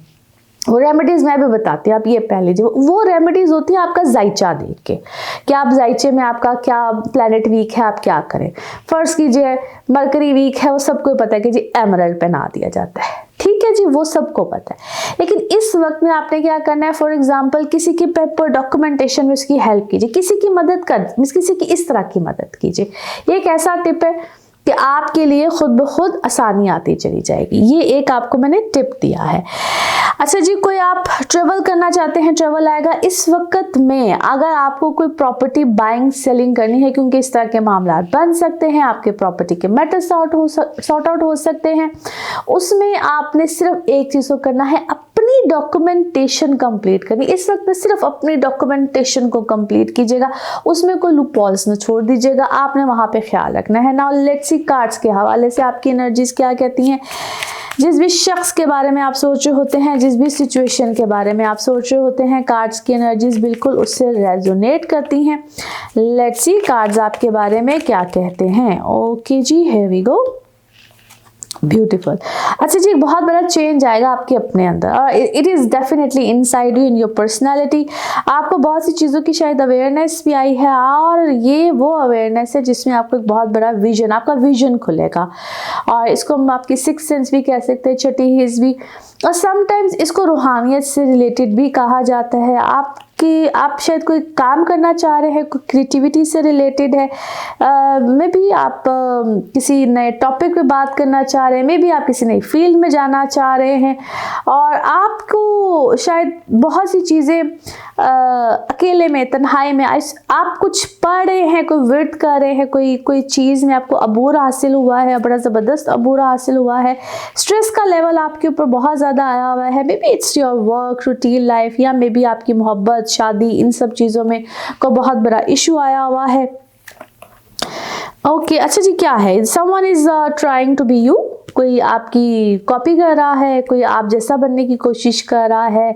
Speaker 1: वो रेमेडीज मैं भी बताती हूँ, आप ये पहन लीजिए। वो रेमेडीज होती है आपका जायचा देख के, कि आप जायचे में आपका क्या प्लैनेट वीक है, आप क्या करें। फर्ज कीजिए मरकरी वीक है, वो सबको पता है कि जी एमरल्ड पहना दिया जाता है, ठीक है जी, वो सबको पता है। लेकिन इस वक्त में आपने क्या करना है, फॉर एग्जांपल किसी की पेपर डॉक्यूमेंटेशन में उसकी हेल्प कीजिए, किसी की मदद कर, किसी की इस तरह की मदद कीजिए। ये एक ऐसा टिप है कि आपके लिए खुद ब खुद आसानी आती चली जाएगी। ये एक आपको मैंने टिप दिया है। अच्छा जी, कोई आप ट्रेवल करना चाहते हैं, ट्रेवल आएगा इस वक्त में। अगर आपको कोई प्रॉपर्टी बाइंग सेलिंग करनी है, क्योंकि इस तरह के मामला बन सकते हैं, आपके प्रॉपर्टी के मैटर सॉर्ट आउट हो सकते हैं, उसमें आपने सिर्फ एक चीज़ को करना है, अपनी डॉक्यूमेंटेशन कंप्लीट करनी। इस वक्त में सिर्फ अपनी डॉक्यूमेंटेशन को कंप्लीट कीजिएगा, उसमें कोई लूपहोल्स न छोड़ दीजिएगा, आपने वहाँ पे ख्याल रखना है। नाउ लेट्स सी कार्ड्स के हवाले से आपकी एनर्जीज क्या कहती हैं। जिस भी शख्स के बारे में आप सोच रहे होते हैं, जिस भी सिचुएशन के बारे में आप सोच रहे होते हैं, कार्ड्स की एनर्जीज बिल्कुल उससे रेजोनेट करती हैं। लेट्स सी कार्ड्स आपके बारे में क्या कहते हैं। ओके जी, हियर वी गो, ब्यूटीफुल। अच्छा जी, एक बहुत बड़ा चेंज आएगा आपके अपने अंदर, और it is definitely inside you, in your personality. आपको बहुत सी चीज़ों की शायद अवेयरनेस भी आई है, और ये वो अवेयरनेस है जिसमें आपको एक बहुत बड़ा विजन, आपका विजन खुलेगा, और इसको हम आपकी सिक्स्थ सेंस भी कह सकते हैं, छठी हिस्स भी, और समटाइम्स इसको रूहानियत से रिलेटेड भी कहा जाता है। आप शायद कोई काम करना चाह रहे हैं, कोई क्रिएटिविटी से रिलेटेड है, मे बी आप किसी नए टॉपिक पे बात करना चाह रहे हैं, मे बी आप किसी नई फील्ड में जाना चाह रहे हैं, और आपको शायद बहुत सी चीज़ें अकेले में, तन्हाई में, आप कुछ पढ़ रहे हैं, कोई विर्द कर रहे हैं, कोई चीज़ में आपको अबूर हासिल हुआ है, बड़ा ज़बरदस्त अबूर हासिल हुआ है, स्ट्रेस का लेवल आपके ऊपर बहुत ज़्यादा आया हुआ है, may be it's your work, routine life, या मे बी आपकी मोहब्बत, शादी, इन सब चीज़ों में को बहुत बड़ा इशू आया हुआ है। ओके, अच्छा जी, क्या है, someone is trying to be you, कोई आपकी कॉपी कर रहा है, कोई आप जैसा बनने की कोशिश कर रहा है,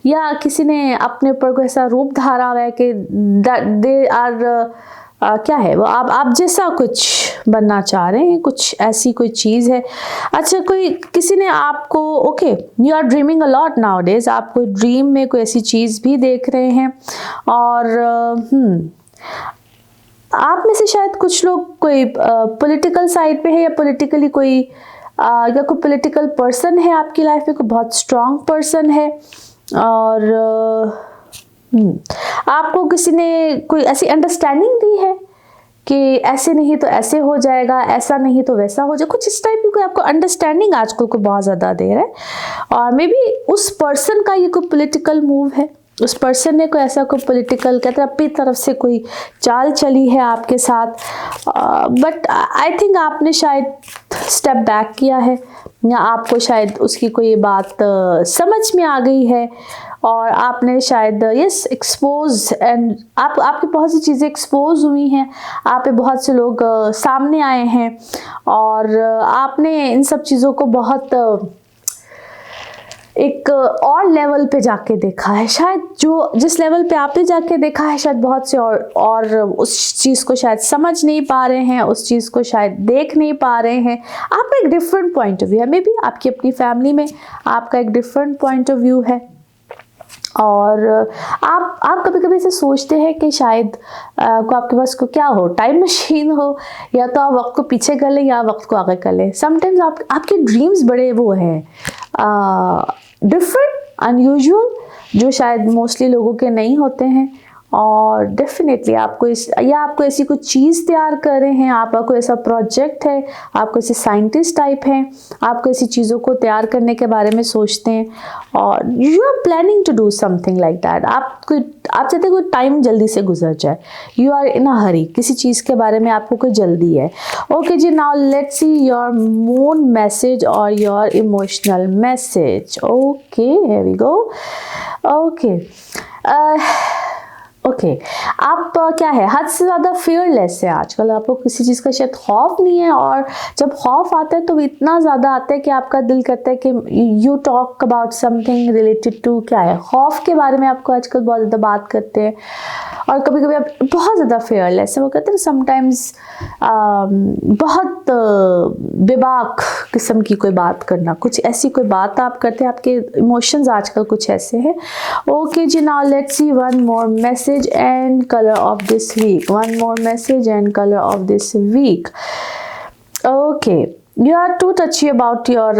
Speaker 1: या किसी ने अपने ऊपर कोई ऐसा रूप धारा हुआ है कि दे आर क्या है वो, आप जैसा कुछ बनना चाह रहे हैं, कुछ ऐसी कोई चीज़ है। अच्छा, किसी ने आपको, okay, you are dreaming a lot nowadays, आप कोई ड्रीम में कोई ऐसी चीज़ भी देख रहे हैं, और आप में से शायद कुछ लोग कोई पॉलिटिकल साइड पे है, या पॉलिटिकली कोई या कोई पॉलिटिकल पर्सन है आपकी लाइफ में, कोई बहुत स्ट्रॉन्ग पर्सन है, और आपको किसी ने कोई ऐसी अंडरस्टैंडिंग दी है कि ऐसे नहीं तो ऐसे हो जाएगा, ऐसा नहीं तो वैसा हो जाए, कुछ इस टाइप की कोई आपको अंडरस्टैंडिंग आजकल को बहुत ज़्यादा दे रहा है, और मे बी उस पर्सन का ये कोई पॉलिटिकल मूव है, उस पर्सन ने कोई ऐसा कोई पॉलिटिकल कहते हैं अपनी तरफ से कोई चाल चली है आपके साथ, बट आई थिंक आपने शायद स्टेप बैक किया है, या आपको शायद उसकी कोई बात समझ में आ गई है, और आपने शायद यस एक्सपोज, एंड आपकी बहुत सी चीज़ें एक्सपोज हुई हैं, आप पे बहुत से लोग सामने आए हैं, और आपने इन सब चीज़ों को बहुत एक और लेवल पे जाके देखा है। शायद जिस लेवल पे आपने जाके देखा है, शायद बहुत से और उस चीज़ को शायद समझ नहीं पा रहे हैं, उस चीज़ को शायद देख नहीं पा रहे हैं। आपका एक डिफरेंट पॉइंट ऑफ व्यू है, मे बी आपकी अपनी फैमिली में आपका एक डिफरेंट पॉइंट ऑफ व्यू है, और आप कभी कभी ऐसे सोचते हैं कि शायद को आपके पास को क्या हो, टाइम मशीन हो, या तो आप वक्त को पीछे कर लें या वक्त को आगे कर लें। समटाइम्स आपके ड्रीम्स बड़े वो हैं, डिफरेंट, अनयूजुअल, जो शायद मोस्टली लोगों के नहीं होते हैं। और डेफिनेटली आपको आपको ऐसी कुछ चीज़ तैयार कर रहे हैं, आपका कोई ऐसा प्रोजेक्ट है, आप कोई ऐसे साइंटिस्ट टाइप हैं, आप ऐसी चीज़ों को तैयार करने के बारे में सोचते हैं और you are planning to do something like that. आप चाहते हैं कोई टाइम जल्दी से गुजर जाए, यू आर इन अ हरी, किसी चीज़ के बारे में आपको कोई जल्दी है। ओके जी, now let's see your moon message और your emotional message. Okay, here we go. Okay okay, आप क्या है, हद से ज़्यादा फियरलेस है आजकल, आपको किसी चीज़ का शायद खौफ नहीं है, और जब खौफ आता है तो इतना ज़्यादा आता है कि आपका दिल करता है कि you talk about something related to, क्या है, खौफ के बारे में आपको आजकल बहुत ज़्यादा बात करते हैं। और कभी कभी आप बहुत ज़्यादा फेयरलेस है, वो कहते हैं समटाइम्स बहुत बेबाक किस्म की कोई बात करना, कुछ ऐसी कोई बात आप करते हैं, आपके इमोशंस आजकल कुछ ऐसे हैं। ओके जी, now let's see one more message and colour of this week, one more message and colour of this week. Okay, you are too touchy about your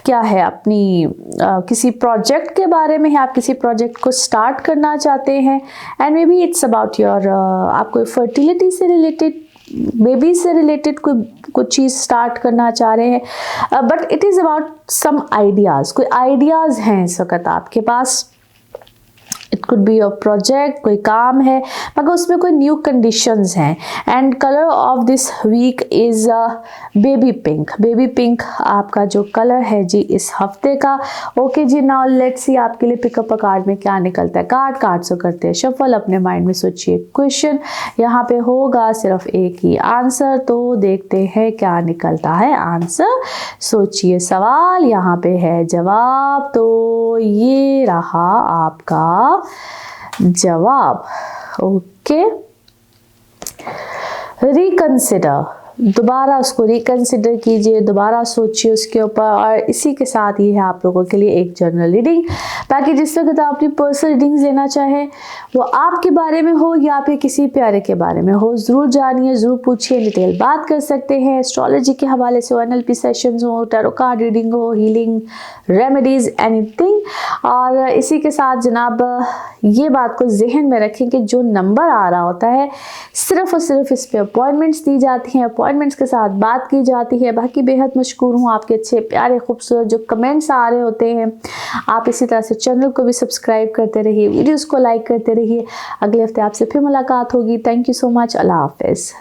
Speaker 1: क्या है, अपनी किसी प्रोजेक्ट के बारे में है, आप किसी प्रोजेक्ट को स्टार्ट करना चाहते हैं, and may be it's about your आप कोई फर्टिलिटी से रिलेटेड, बेबी से रिलेटेड कोई चीज़ स्टार्ट करना चाह रहे हैं, but it is about some ideas, कोई आइडियाज़ हैं इस वक्त आपके पास। It could be your project, कोई काम है मगर उसमें कोई न्यू कंडीशंस हैं। And colour of this week is baby pink, baby pink आपका जो कलर है जी इस हफ्ते का। ओके जी, नाउ लेट्स सी आपके लिए पिकअप अ कार्ड में क्या निकलता है। कार्ड से करते हैं शफल, अपने माइंड में सोचिए क्वेश्चन, यहाँ पे होगा सिर्फ एक ही आंसर, तो देखते हैं क्या निकलता है आंसर। सोचिए सवाल, यहाँ पे है जवाब, तो ये रहा आपका जवाब। ओके, रिकंसिडर, दोबारा उसको रिकंसिडर कीजिए, दोबारा सोचिए उसके ऊपर। और इसी के साथ ये है आप लोगों के लिए एक जनरल रीडिंग, ताकि जिस वक्त आप अपनी पर्सनल रीडिंग्स लेना चाहें, वो आपके बारे में हो या फिर किसी प्यारे के बारे में हो, ज़रूर जानिए, ज़रूर पूछिए, डिटेल बात कर सकते हैं। एस्ट्रोलॉजी के हवाले से हो, NLP सेशंस हो, टैरो कार्ड रीडिंग हो, हीलिंग रेमेडीज़, एनीथिंग। और इसी के साथ जनाब ये बात को जहन में रखें कि जो नंबर आ रहा होता है सिर्फ़ और सिर्फ इस पर अपॉइंटमेंट्स दी जाती हैं, अपॉइंटमेंट्स के साथ बात की जाती है। बाकी बेहद मशकूर हूँ, आपके अच्छे प्यारे खूबसूरत जो कमेंट्स आ रहे होते हैं। आप इसी तरह से चैनल को भी सब्सक्राइब करते रहिए, वीडियोज़ को लाइक करते रहिए। अगले हफ्ते आपसे फिर मुलाकात होगी। थैंक यू सो मच, अल्लाह हाफ़िज़।